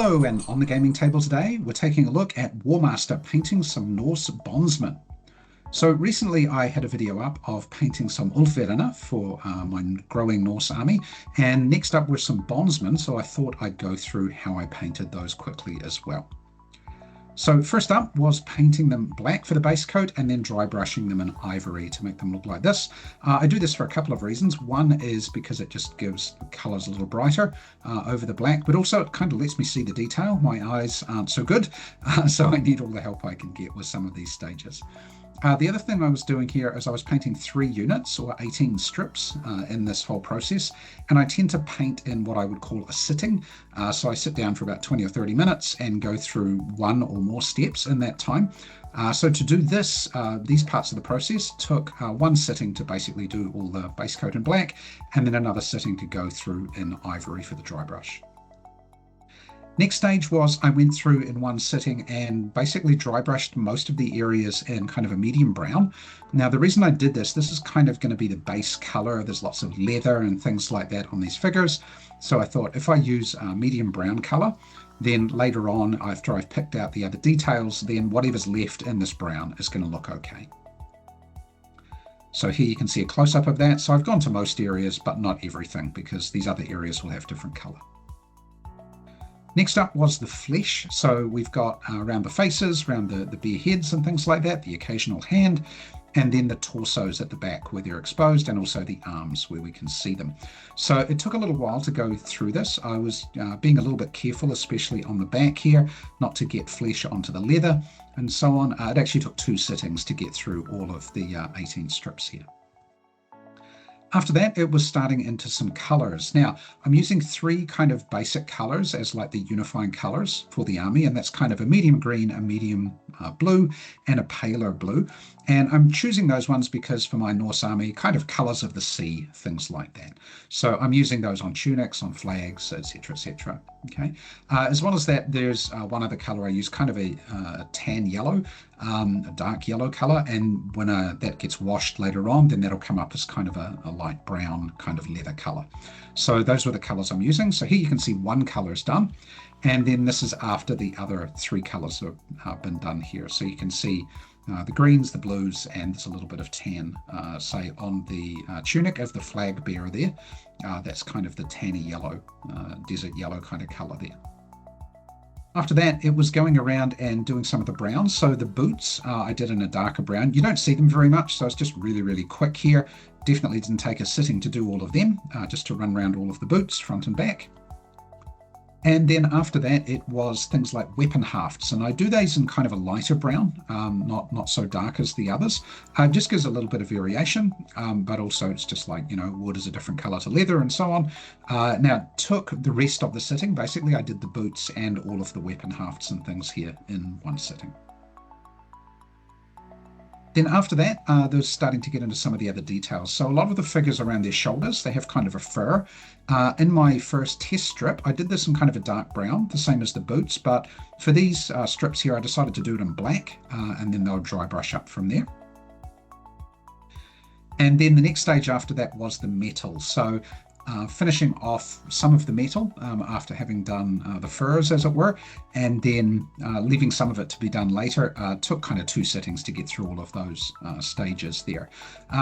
Hello, and on the gaming table today, we're taking a look at Warmaster painting some Norse bondsmen. So recently I had a video up of painting some Ulfverðina for my growing Norse army, and next up were some bondsmen, so I thought I'd go through how I painted those quickly as well. So first up was painting them black for the base coat and then dry brushing them in ivory to make them look like this. I do this for a couple of reasons. One is because it just gives the colors a little brighter over the black, but also it kind of lets me see the detail. My eyes aren't so good, so I need all the help I can get with some of these stages. The other thing I was doing here is I was painting 3 units or 18 strips in this whole process, and I tend to paint in what I would call a sitting. So I sit down for about 20 or 30 minutes and go through one or more steps in that time. So to do this, these parts of the process took one sitting to basically do all the base coat in black, and then another sitting to go through in ivory for the dry brush. Next stage was I went through in one sitting and basically dry brushed most of the areas in kind of a medium brown. Now the reason I did this is kind of going to be the base color. There's lots of leather and things like that on these figures. So I thought if I use a medium brown color, then later on after I've picked out the other details, then whatever's left in this brown is going to look okay. So here you can see a close-up of that. So I've gone to most areas, but not everything, because these other areas will have different color. Next up was the flesh. So we've got around the faces, around the bare heads and things like that, the occasional hand, and then the torsos at the back where they're exposed, and also the arms where we can see them. So it took a little while to go through this. I was being a little bit careful, especially on the back here, not to get flesh onto the leather and so on. It actually took 2 sittings to get through all of the 18 strips here. After that, it was starting into some colors. Now, I'm using 3 kind of basic colors as like the unifying colors for the army, and that's kind of a medium green, a medium blue, and a paler blue. And I'm choosing those ones because for my Norse army, kind of colors of the sea, things like that. So I'm using those on tunics, on flags, etc., etc. Okay. As well as that, there's one other color I use, kind of a tan yellow, a dark yellow color, and when that gets washed later on, then that'll come up as kind of a light brown kind of leather color. So those were the colors I'm using. So here you can see one color is done, and then this is after the other 3 colors have been done here. So you can see the greens, the blues, and there's a little bit of tan, say on the tunic of the flag bearer there. That's kind of the tanny yellow, desert yellow kind of color there. After that, it was going around and doing some of the browns. So the boots, I did in a darker brown. You don't see them very much, so it's just really, really quick here. Definitely didn't take a sitting to do all of them, just to run around all of the boots, front and back. And then after that, it was things like weapon hafts. And I do these in kind of a lighter brown, not so dark as the others. Just gives a little bit of variation, but also it's just like, wood is a different color to leather and so on. Now, took the rest of the sitting. Basically, I did the boots and all of the weapon hafts and things here in one sitting. Then after that, they're starting to get into some of the other details. So a lot of the figures around their shoulders, they have kind of a fur. In my first test strip, I did this in kind of a dark brown, the same as the boots, but for these strips here, I decided to do it in black, and then they'll dry brush up from there. And then the next stage after that was the metal. So finishing off some of the metal after having done the furs, as it were, and then leaving some of it to be done later. Took kind of 2 sittings to get through all of those stages there.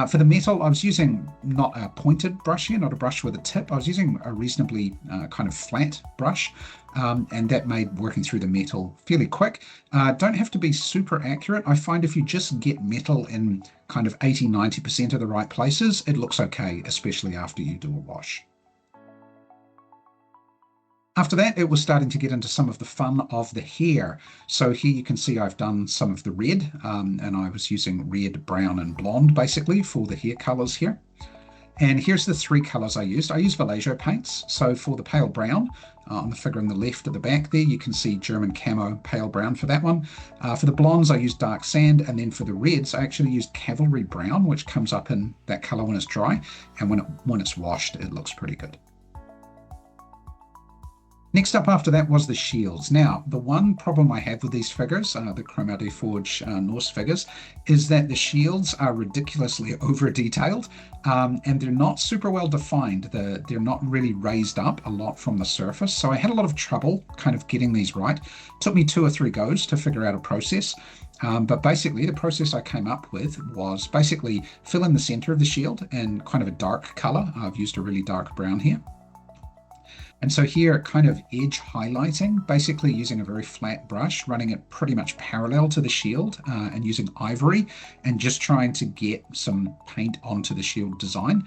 For the metal, I was using not a pointed brush here, not a brush with a tip. I was using a reasonably kind of flat brush, and that made working through the metal fairly quick. Don't have to be super accurate. I find if you just get metal in kind of 80-90% of the right places, it looks okay, especially after you do a wash. After that, it was starting to get into some of the fun of the hair. So here you can see I've done some of the red, and I was using red, brown, and blonde basically for the hair colors here. And here's the 3 colors I used. I used Vallejo paints. So for the pale brown, on the figure on the left at the back there, you can see German camo pale brown for that one. For the blondes, I used dark sand. And then for the reds, I actually used cavalry brown, which comes up in that color when it's dry. And when it's washed, it looks pretty good. Next up after that was the shields. Now, the one problem I have with these figures, the Chroma de Forge Norse figures, is that the shields are ridiculously over-detailed, and they're not super well defined. They're not really raised up a lot from the surface, so I had a lot of trouble kind of getting these right. It took me 2 or 3 goes to figure out a process. But basically, the process I came up with was basically fill in the center of the shield in kind of a dark color. I've used a really dark brown here. And so here, kind of edge highlighting, basically using a very flat brush, running it pretty much parallel to the shield and using ivory and just trying to get some paint onto the shield design.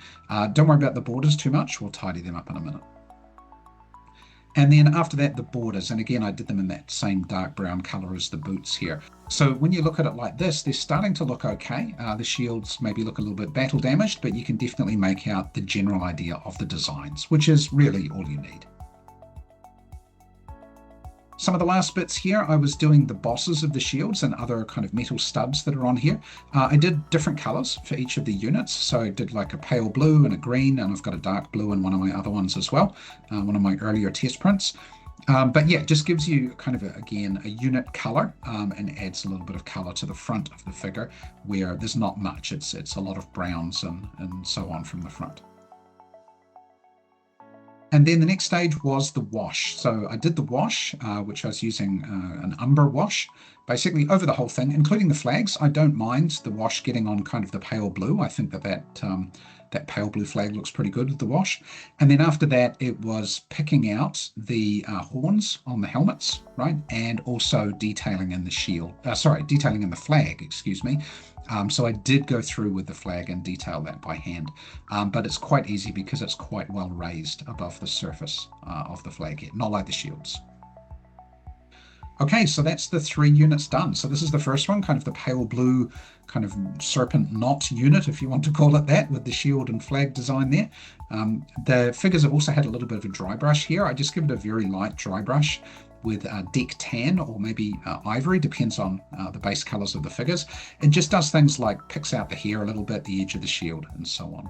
Don't worry about the borders too much. We'll tidy them up in a minute. And then after that, the borders. And again, I did them in that same dark brown color as the boots here. So when you look at it like this, they're starting to look okay. The shields maybe look a little bit battle damaged, but you can definitely make out the general idea of the designs, which is really all you need. Some of the last bits here, I was doing the bosses of the shields and other kind of metal stubs that are on here. I did different colors for each of the units. So I did like a pale blue and a green, and I've got a dark blue in one of my other ones as well, one of my earlier test prints. But yeah, just gives you kind of, again, a unit color and adds a little bit of color to the front of the figure where there's not much. It's a lot of browns and so on from the front. And then the next stage was the wash. So I did the wash, which I was using an umber wash, basically over the whole thing, including the flags. I don't mind the wash getting on kind of the pale blue. I think that pale blue flag looks pretty good with the wash. And then after that, it was picking out the horns on the helmets, right? And also detailing in the shield, detailing in the flag, excuse me. So I did go through with the flag and detail that by hand, but it's quite easy because it's quite well raised above the surface of the flag here, not like the shields. Okay, so that's the 3 units done. So this is the first one, kind of the pale blue kind of serpent knot unit, if you want to call it that, with the shield and flag design there. The figures have also had a little bit of a dry brush here. I just give it a very light dry brush with deck tan or maybe ivory, depends on the base colors of the figures. It just does things like picks out the hair a little bit, the edge of the shield, and so on.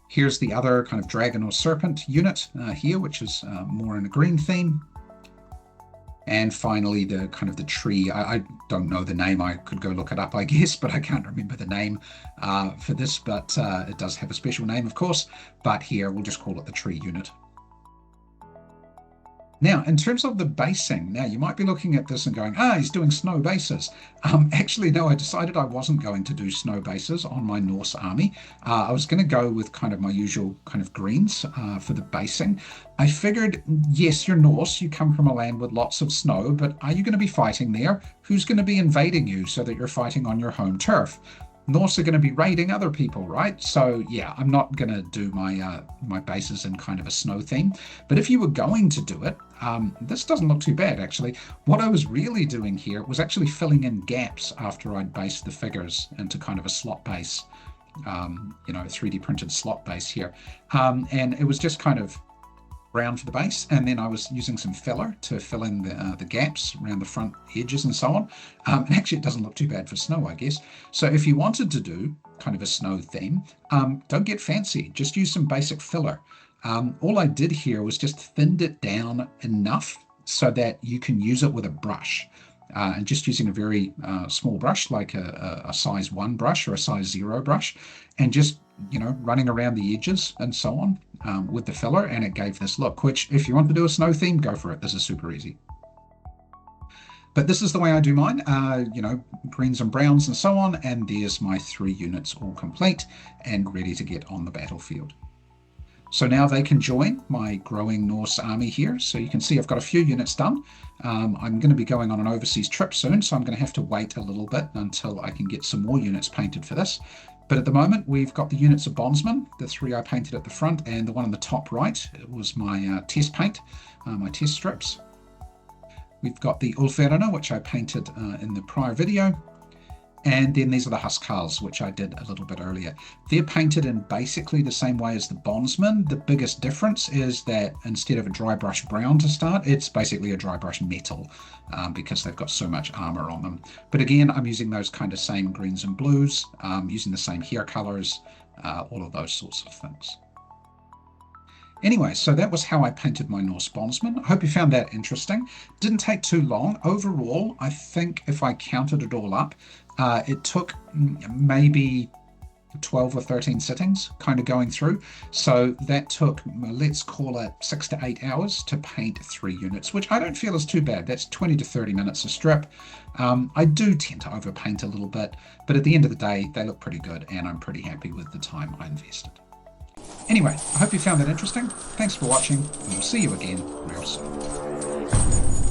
Here's the other kind of dragon or serpent unit here, which is more in a green theme. And finally, the kind of the tree. I don't know the name. I could go look it up, I guess, but I can't remember the name for this. But it does have a special name, of course. But here, we'll just call it the tree unit. Now, in terms of the basing, now you might be looking at this and going, he's doing snow bases. Actually, no, I decided I wasn't going to do snow bases on my Norse army. I was going to go with kind of my usual kind of greens for the basing. I figured, yes, you're Norse, you come from a land with lots of snow, but are you going to be fighting there? Who's going to be invading you so that you're fighting on your home turf? Norse are going to be raiding other people, right? So yeah, I'm not going to do my bases in kind of a snow theme. But if you were going to do it, this doesn't look too bad, actually. What I was really doing here was actually filling in gaps after I'd based the figures into kind of a slot base, a 3D printed slot base here. And it was just kind of round for the base, and then I was using some filler to fill in the gaps around the front edges and so on. And actually, it doesn't look too bad for snow, I guess. So if you wanted to do kind of a snow theme, don't get fancy. Just use some basic filler. All I did here was just thinned it down enough so that you can use it with a brush. And just using a very small brush, like a size 1 brush or a size 0 brush, and just running around the edges and so on with the filler, and it gave this look, which if you want to do a snow theme, go for it. This is super easy. But this is the way I do mine, greens and browns and so on, and there's my 3 units all complete and ready to get on the battlefield. So now they can join my growing Norse army here. So you can see I've got a few units done. I'm going to be going on an overseas trip soon, so I'm going to have to wait a little bit until I can get some more units painted for this. But at the moment, we've got the units of Bondsmen, the 3 I painted at the front, and the one on the top right was my test paint, my test strips. We've got the Ulferina, which I painted in the prior video. And then these are the Huskarls, which I did a little bit earlier. They're painted in basically the same way as the Bondsmen. The biggest difference is that instead of a dry brush brown to start, it's basically a dry brush metal because they've got so much armor on them. But again, I'm using those kind of same greens and blues, using the same hair colors, all of those sorts of things. Anyway, so that was how I painted my Norse bondsman. I hope you found that interesting. Didn't take too long. Overall, I think if I counted it all up, it took maybe 12 or 13 sittings kind of going through. So that took, let's call it 6 to 8 hours to paint 3 units, which I don't feel is too bad. That's 20 to 30 minutes a strip. I do tend to overpaint a little bit, but at the end of the day, they look pretty good and I'm pretty happy with the time I invested. Anyway, I hope you found that interesting. Thanks for watching and we'll see you again real soon.